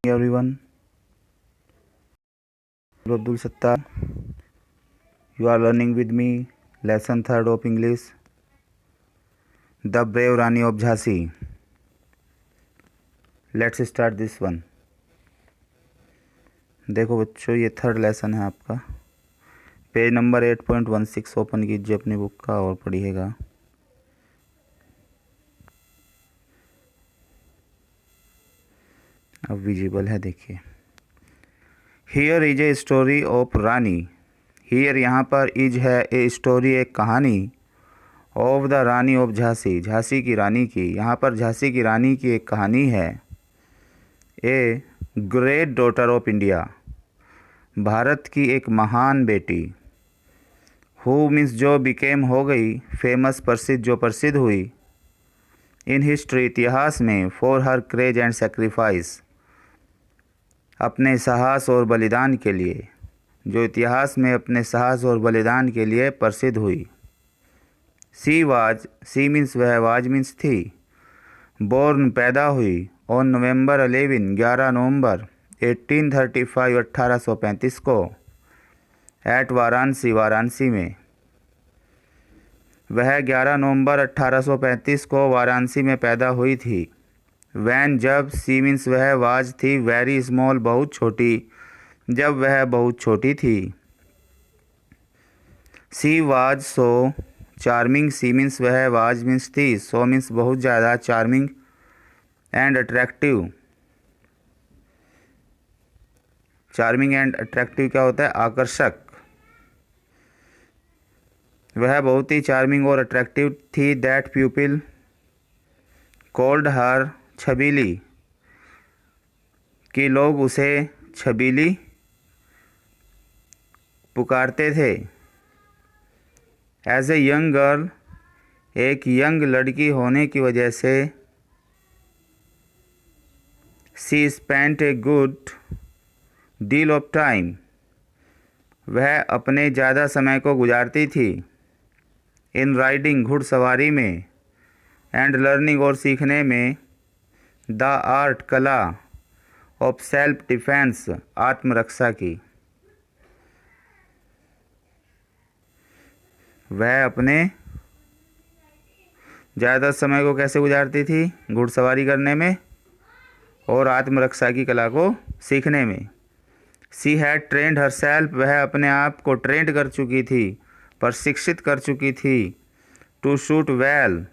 Everyone, Abdul Sattar. You are learning with me lesson 3rd of English, The Brave Rani of Jhansi. Let's start this one. देखो बच्चों, ये 3rd lesson है आपका। Page number 8.16 open कीजिए अपनी book का और पढ़िएगा। अब विजिबल है, देखिए। Here is a story of Rani. Here यहाँ पर इज है ए स्टोरी, एक कहानी। Of the Rani of Jhansi, Jhansi की रानी की। यहाँ पर झांसी की रानी की एक कहानी है। A great daughter of India, Bharat की एक महान बेटी। हु मीन्स जो बिकेम हो गई, फेमस प्रसिद्ध जो प्रसिद्ध हुई। इन हिस्ट्री इतिहास में, for her courage and sacrifice अपने साहस और बलिदान के लिए, जो इतिहास में अपने साहस और बलिदान के लिए प्रसिद्ध हुई। सी वाज, सी मीन्स वह, वाज मीन्स थी। बोर्न पैदा हुई, ऑन नवंबर 11 नवंबर 1835 1835 को, एट वाराणसी, वाराणसी में। वह 11 नवंबर 1835 को वाराणसी में पैदा हुई थी। वैन जब, सी मीन्स वह, वाज थी, वेरी स्मॉल बहुत छोटी, जब वह बहुत छोटी थी। She was so charming, she means वह, वाज मीन्स थी, सो मीन्स बहुत ज़्यादा, charming and attractive. Charming and attractive क्या होता है? आकर्षक। वह बहुत ही चार्मिंग और अट्रैक्टिव थी। That people called her Chhabili, कि लोग उसे छबीली पुकारते थे। एज ए यंग गर्ल, एक यंग लड़की होने की वजह से। She spent a good deal of time, वह अपने ज़्यादा समय को गुजारती थी। इन राइडिंग, घुड़सवारी में। एंड लर्निंग, और सीखने में। द आर्ट, कला। ऑफ सेल्फ डिफेंस, आत्मरक्षा की। वह अपने ज़्यादा समय को कैसे गुजारती थी? घुड़सवारी करने में और आत्मरक्षा की कला को सीखने में। She had trend her self, वह अपने आप को ट्रेंड कर चुकी थी, प्रशिक्षित कर चुकी थी। टू शूट वेल,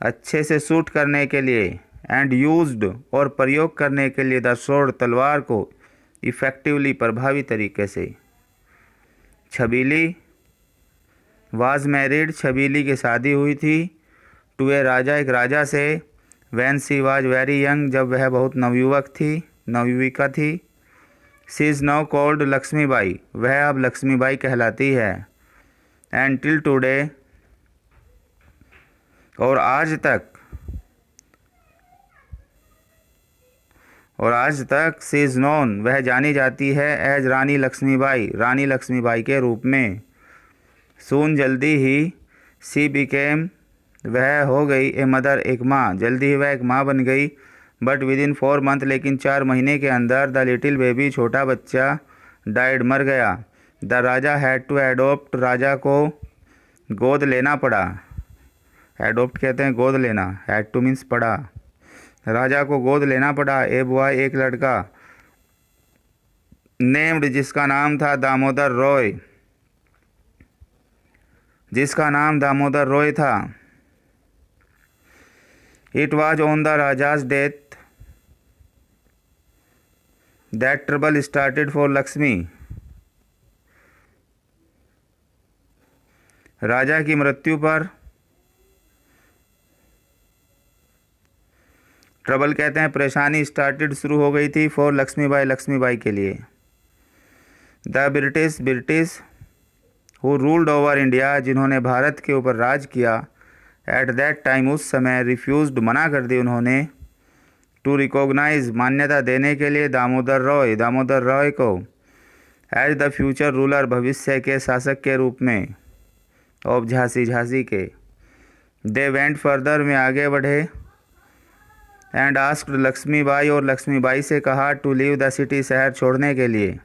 अच्छे से शूट करने के लिए। एंड यूज्ड, और प्रयोग करने के लिए। द स्वॉर्ड, तलवार को। इफ़ेक्टिवली, प्रभावी तरीके से। छबीली वाज मैरिड, छबीली की शादी हुई थी। टू ए राजा, एक राजा से। Van she was very young, जब वह बहुत नवयुवक थी, नवयुविका थी। सी इज़ नाउ कॉल्ड लक्ष्मीबाई, वह अब लक्ष्मीबाई कहलाती है। एंड टिल टुडे, और आज तक, सी इज़ नोन, वह जानी जाती है। एज रानी लक्ष्मीबाई, रानी लक्ष्मीबाई के रूप में। सून, जल्दी ही। सी बिकेम, वह हो गई। ए मदर, एक माँ, जल्दी ही वह एक माँ बन गई। बट विद इन 4 मंथ, लेकिन 4 महीने के अंदर। द लिटिल बेबी, छोटा बच्चा। डाइड, मर गया। The raja had to adopt, राजा को गोद लेना पड़ा। एडोप्ट कहते हैं गोद लेना, हैड टू मीन्स पड़ा। राजा को गोद लेना पड़ा। ए बॉय, एक लड़का। नेम्ड, जिसका नाम था दामोदर रॉय, जिसका नाम दामोदर रॉय था। It was on the raja's death that trouble started for Lakshmi, राजा की मृत्यु पर। ट्रबल कहते हैं परेशानी, स्टार्टेड शुरू हो गई थी। फॉर लक्ष्मीबाई, लक्ष्मीबाई के लिए। The British who ruled over India, जिन्होंने भारत के ऊपर राज किया। एट दैट टाइम, उस समय। रिफ्यूज्ड, मना कर दी उन्होंने। टू रिकॉग्नाइज, मान्यता देने के लिए। दामोदर रॉय को। एज द फ्यूचर रूलर, भविष्य के शासक के रूप में। ऑफ झांसी, झांसी के। दे वेंट फर्दर, में आगे बढ़े। एंड आस्क्ड लक्ष्मीबाई, और लक्ष्मीबाई से कहा टू लीव द सिटी, शहर छोड़ने के लिए।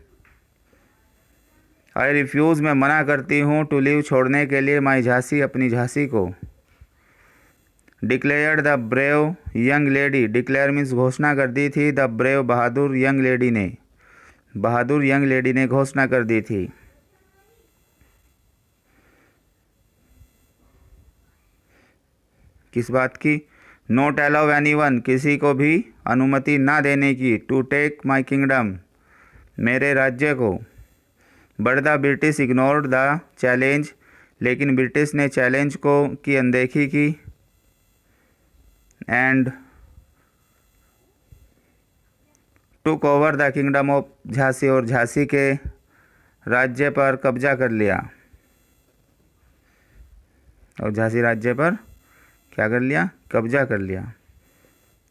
आई रिफ्यूज़, मैं मना करती हूँ, टू लीव, छोड़ने के लिए, माई झांसी, अपनी झांसी को। Declared the brave young lady, declare means घोषणा कर दी थी, the brave Bahadur young lady ने, बहादुर यंग लेडी ने घोषणा कर दी थी। किस बात की? नोट अलाउ एनीवन, किसी को भी अनुमति ना देने की, टू टेक माई किंगडम, मेरे राज्य को। But the British ignored the challenge, लेकिन ब्रिटिश ने चैलेंज को की अनदेखी की। And took over the kingdom of Jhansi, और झांसी के राज्य पर कब्जा कर लिया, और झांसी राज्य पर क्या कर लिया? कब्जा कर लिया।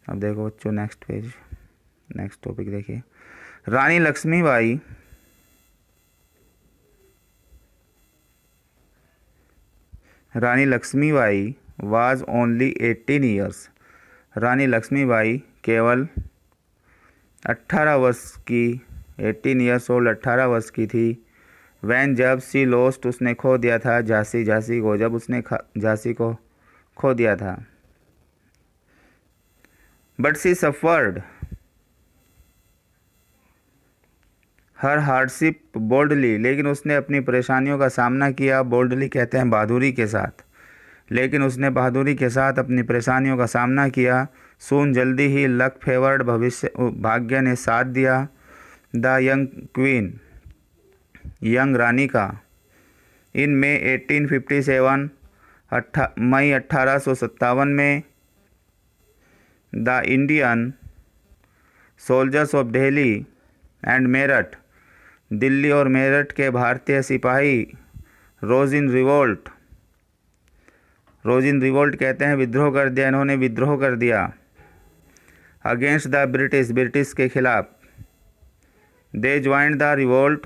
अब देखो बच्चों नेक्स्ट पेज, नेक्स्ट टॉपिक देखिए। रानी लक्ष्मीबाई वाज ओनली 18 ईयर्स, रानी लक्ष्मीबाई केवल 18 वर्ष की, 18 ईयर्स ओल्ड, 18 वर्ष की थी। वैन, जब, सी लोस्ट, उसने खो दिया था, झांसी को, जब उसने झांसी को खो दिया था। But she suffered her hardship boldly, लेकिन उसने अपनी परेशानियों का सामना किया, बोल्डली कहते हैं बहादुरी के साथ, लेकिन उसने बहादुरी के साथ अपनी परेशानियों का सामना किया। सून, जल्दी ही, लक फेवर्ड, भविष्य, भाग्य ने साथ दिया, द यंग क्वीन, यंग रानी का। इन में 1857, मई 1857 में, the Indian soldiers of Delhi and Meerut, Delhi और मेरठ के भारतीय सिपाही, रोज इन रिवोल्ट, रोज इन रिवोल्ट कहते हैं विद्रोह कर दिया, इन्होंने विद्रोह कर दिया। अगेंस्ट द ब्रिटिश, ब्रिटिश के खिलाफ। दे ज्वाइंड द रिवोल्ट,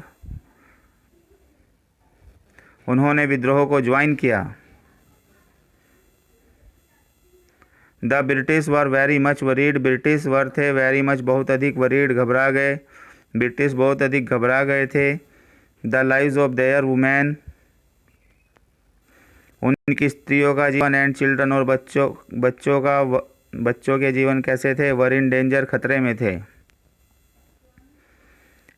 उन्होंने विद्रोह को ज्वाइन किया। The British were very much worried, British were थे वेरी मच, बहुत अधिक, वरीड, घबरा गए, ब्रिटिश बहुत अधिक घबरा गए थे। The lives of their women, उनकी स्त्रियों का जीवन, एंड चिल्ड्रन, और बच्चों के जीवन कैसे थे? वर इन डेंजर, खतरे में थे।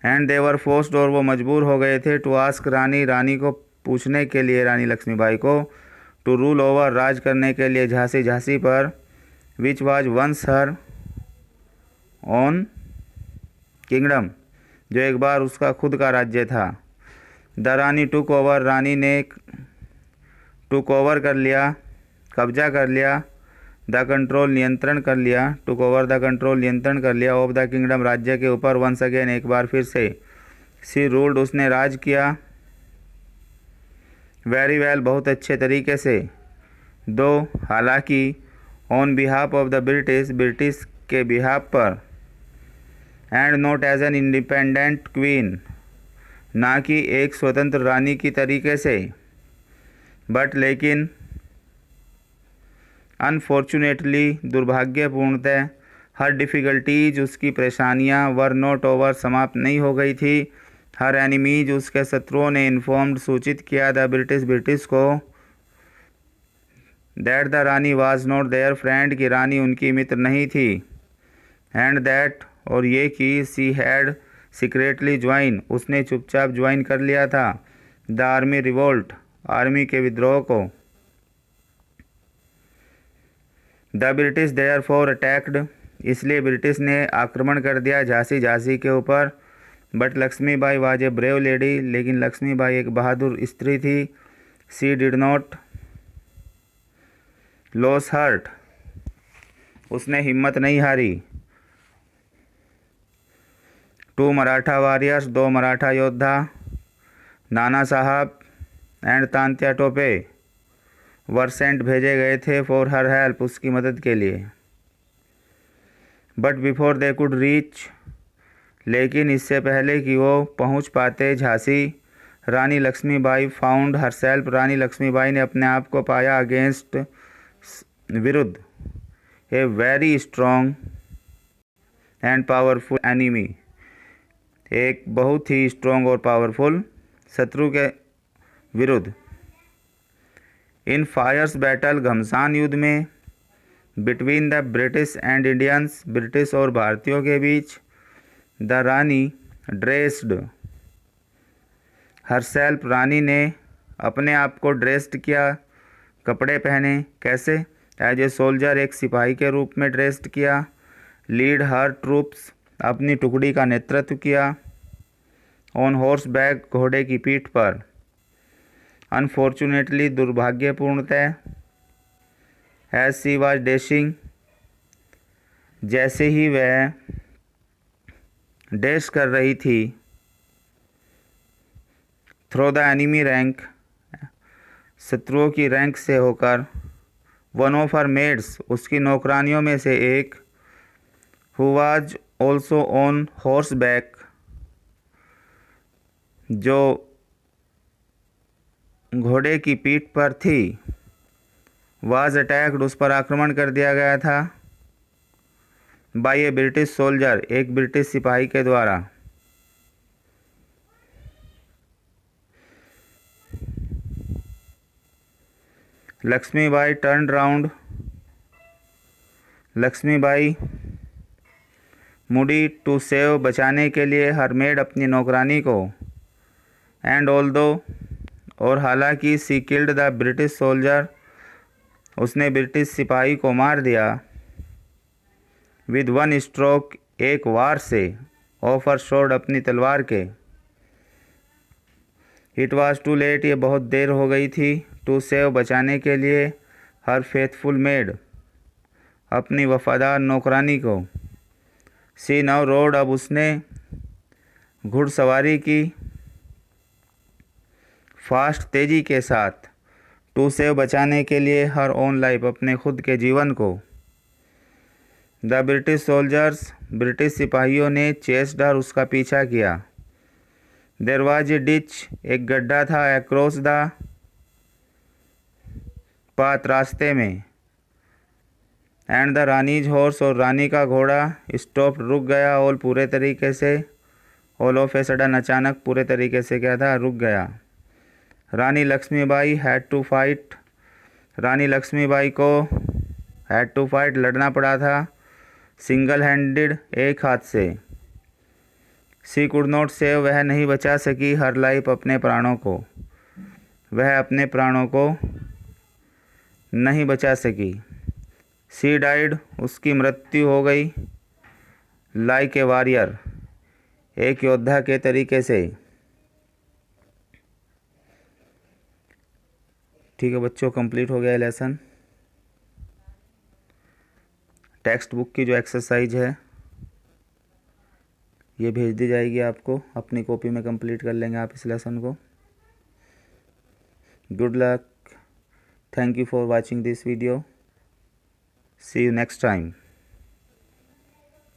एंड दे वर फोर्स्ड, और वो मजबूर हो गए थे, टू आस्क रानी, रानी को पूछने के लिए, रानी लक्ष्मीबाई को, टू रूल ओवर, राज करने के लिए, झांसी पर, which was once her own kingdom, जो एक बार उसका खुद का राज्य था। द रानी टुक ओवर, रानी ने टुक ओवर कर लिया, कब्जा कर लिया, द कंट्रोल, नियंत्रण कर लिया, टुक ओवर द कंट्रोल, नियंत्रण कर लिया, ऑफ द किंगडम, राज्य के ऊपर, वंस अगेन, एक बार फिर से। सी रूल्ड, उसने राज किया, वेरी वेल, बहुत अच्छे तरीके से, दो, हालांकि, on behalf of the British, British के बिहाफ पर, and not as an independent queen, ना कि एक स्वतंत्र रानी की तरीके से, बट लेकिन, अनफॉर्चुनेटली, दुर्भाग्यपूर्णतः, हर डिफ़िकल्टीज, उसकी परेशानियां, वर नॉट ओवर, समाप्त नहीं हो गई थी। हर एनिमीज, उसके शत्रुओं ने, इन्फॉर्म्ड, सूचित किया, द ब्रिटिश, ब्रिटिश को, that the Rani was not there friend, की रानी उनकी मित्र नहीं थी। एंड दैट, और ये कि, सी हैड सीक्रेटली ज्वाइन, उसने चुपचाप ज्वाइन कर लिया था, द आर्मी रिवोल्ट, आर्मी के विद्रोह को। The British therefore attacked, इसलिए ब्रिटिश ने आक्रमण कर दिया झांसी के ऊपर। But Lakshmibai was a brave lady, लेकिन लक्ष्मीबाई एक बहादुर स्त्री थी। She did not lose heart, उसने हिम्मत नहीं हारी। टू मराठा वॉरियर्स, दो मराठा योद्धा, नाना साहब and Tantya Tope, were sent, भेजे गए थे, फॉर हर हेल्प, उसकी मदद के लिए। But before they could reach, लेकिन इससे पहले कि वो पहुंच पाते झांसी, रानी लक्ष्मीबाई फाउंड हरसेल्फ, रानी लक्ष्मीबाई ने अपने आप को पाया, अगेंस्ट, विरुद्ध, a very strong and powerful enemy, एक बहुत ही स्ट्रॉन्ग और पावरफुल शत्रु के विरुद्ध। इन फायर्स बैटल, घमसान युद्ध में, between the British and Indians, British और भारतीयों के बीच, द रानी ड्रेस्ड हरसेल्फ, रानी ने अपने आप को ड्रेस्ड किया, कपड़े पहने, कैसे? एज ए सोल्जर, एक सिपाही के रूप में ड्रेस्ड किया। लीड हर ट्रूप्स, अपनी टुकड़ी का नेतृत्व किया। ऑन हॉर्स बैक, घोड़े की पीठ पर। अनफॉर्चुनेटली, दुर्भाग्यपूर्णतः। एज सी वाज डैशिंग, जैसे ही वह डैश कर रही थी, थ्रो द एनिमी रैंक, शत्रुओं की रैंक से होकर, वन ऑफ हर मेड्स, उसकी नौकरानियों में से एक, who was also on horse back, जो घोड़े की पीठ पर थी, वाज अटैक्ड, उस पर आक्रमण कर दिया गया था, बाय ए ब्रिटिश सोल्जर, एक ब्रिटिश सिपाही के द्वारा। लक्ष्मीबाई टर्न राउंड, लक्ष्मीबाई मुड़ी टू सेव, बचाने के लिए, हर मेड, अपनी नौकरानी को, एंड ऑल्दो, और हालांकि, सी किल्ड द ब्रिटिश सोल्जर, उसने ब्रिटिश सिपाही को मार दिया, विद वन स्ट्रोक, एक वार से, ऑफ हर शॉर्ड, अपनी तलवार के। इट वॉज टू लेट, ये बहुत देर हो गई थी, टू सेव, बचाने के लिए, हर फेथफुल मेड, अपनी वफादार नौकरानी को। सी नाउ रोड, अब उसने घुड़सवारी की, फास्ट, तेजी के साथ, टू सेव, बचाने के लिए, हर ओन लाइफ, अपने खुद के जीवन को। द ब्रिटिश सोल्जर्स, ब्रिटिश सिपाहियों ने, चेस्ड हर, उसका पीछा किया। देयर वाज ए डिच, एक गड्ढा था, अक्रॉस द पाथ, रास्ते में, एंड द रानीज हॉर्स, और रानी का घोड़ा, स्टॉप, रुक गया, ऑल, पूरे तरीके से, ऑल ऑफ ए सडन, अचानक, पूरे तरीके से क्या था, रुक गया। रानी लक्ष्मीबाई हैड टू फाइट, रानी लक्ष्मीबाई को हैड टू फाइट, लड़ना पड़ा था, सिंगल हैंडेड, एक हाथ से। सी कुड नॉट सेव, वह नहीं बचा सकी, हर लाइफ, अपने प्राणों को, वह अपने प्राणों को नहीं बचा सकी। सी डाइड, उसकी मृत्यु हो गई, लाइक ए वॉरियर, एक योद्धा के तरीके से। ठीक है बच्चों, कंप्लीट हो गया लेसन। टेक्स्ट बुक की जो एक्सरसाइज है ये भेज दी जाएगी आपको, अपनी कॉपी में कंप्लीट कर लेंगे आप इस लेसन को। Good luck, thank you for watching this video, see you next time.